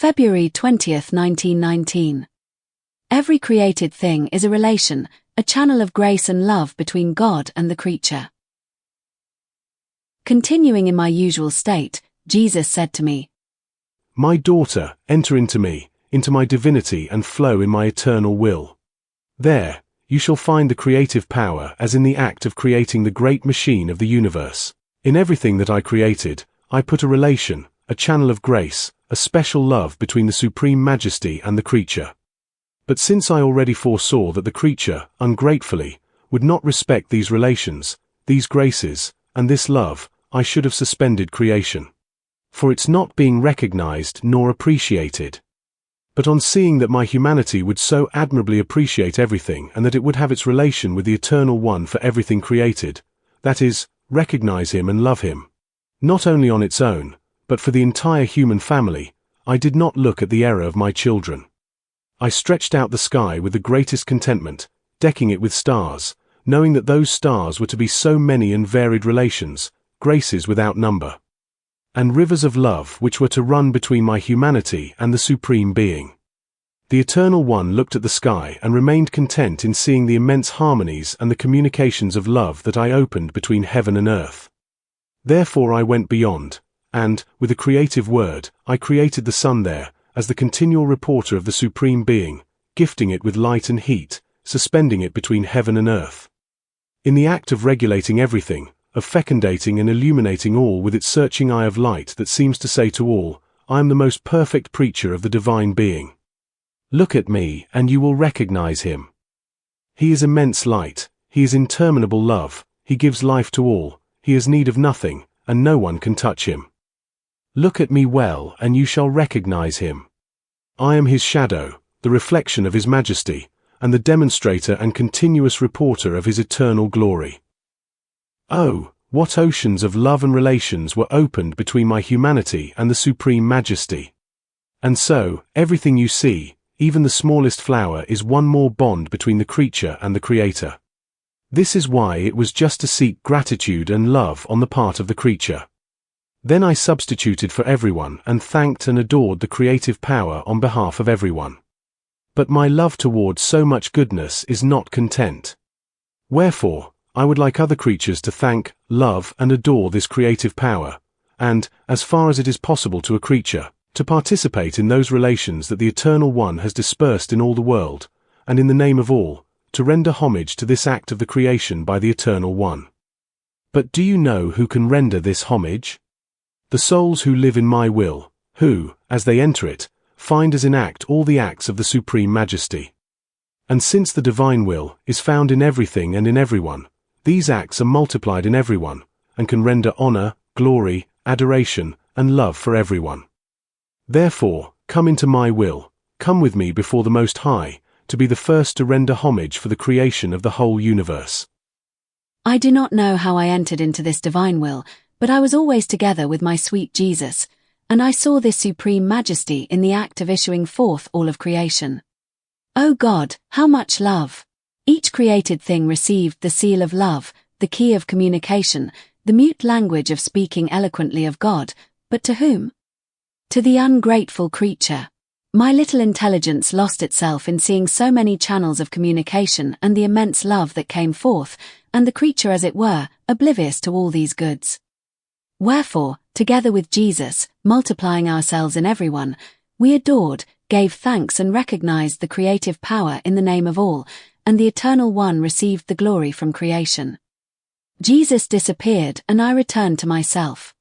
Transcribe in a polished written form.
February 20th, 1919. Every created thing is a relation, a channel of grace and love between God and the creature. Continuing in my usual state, Jesus said to me, "My daughter, enter into me, into my divinity and flow in my eternal will. There, you shall find the creative power as in the act of creating the great machine of the universe. In everything that I created, I put a relation, a channel of grace, a special love between the supreme majesty and the creature. But since I already foresaw that the creature, ungratefully, would not respect these relations, these graces, and this love, I should have suspended creation. For it's not being recognized nor appreciated. But on seeing that my humanity would so admirably appreciate everything and that it would have its relation with the Eternal One for everything created, that is, recognize Him and love Him, not only on its own, but for the entire human family, I did not look at the error of my children. I stretched out the sky with the greatest contentment, decking it with stars, knowing that those stars were to be so many and varied relations, graces without number, and rivers of love which were to run between my humanity and the Supreme Being. The Eternal One looked at the sky and remained content in seeing the immense harmonies and the communications of love that I opened between heaven and earth. Therefore I went beyond, and, with a creative word, I created the sun there, as the continual reporter of the Supreme Being, gifting it with light and heat, suspending it between heaven and earth. In the act of regulating everything, of fecundating and illuminating all with its searching eye of light that seems to say to all, I am the most perfect preacher of the Divine Being. Look at me, and you will recognize Him. He is immense light, He is interminable love, He gives life to all, He has need of nothing, and no one can touch Him. Look at me well, and you shall recognize Him. I am His shadow, the reflection of His majesty, and the demonstrator and continuous reporter of His eternal glory. Oh, what oceans of love and relations were opened between my humanity and the Supreme Majesty. And so, everything you see, even the smallest flower, is one more bond between the creature and the Creator. This is why it was just to seek gratitude and love on the part of the creature. Then I substituted for everyone and thanked and adored the creative power on behalf of everyone. But my love towards so much goodness is not content. Wherefore, I would like other creatures to thank, love, and adore this creative power, and, as far as it is possible to a creature, to participate in those relations that the Eternal One has dispersed in all the world, and in the name of all, to render homage to this act of the creation by the Eternal One. But do you know who can render this homage? The souls who live in my will, who, as they enter it, find as in act all the acts of the Supreme Majesty. And since the Divine Will is found in everything and in everyone, these acts are multiplied in everyone, and can render honor, glory, adoration, and love for everyone. Therefore, come into my will, come with me before the Most High, to be the first to render homage for the creation of the whole universe. I do not know how I entered into this divine will, but I was always together with my sweet Jesus, and I saw this Supreme Majesty in the act of issuing forth all of creation. O God, how much love! Each created thing received the seal of love, the key of communication, the mute language of speaking eloquently of God, but to whom? To the ungrateful creature. My little intelligence lost itself in seeing so many channels of communication and the immense love that came forth, and the creature, as it were, oblivious to all these goods. Wherefore, together with Jesus, multiplying ourselves in everyone, we adored, gave thanks and recognized the creative power in the name of all, and the Eternal One received the glory from creation. Jesus disappeared and I returned to myself.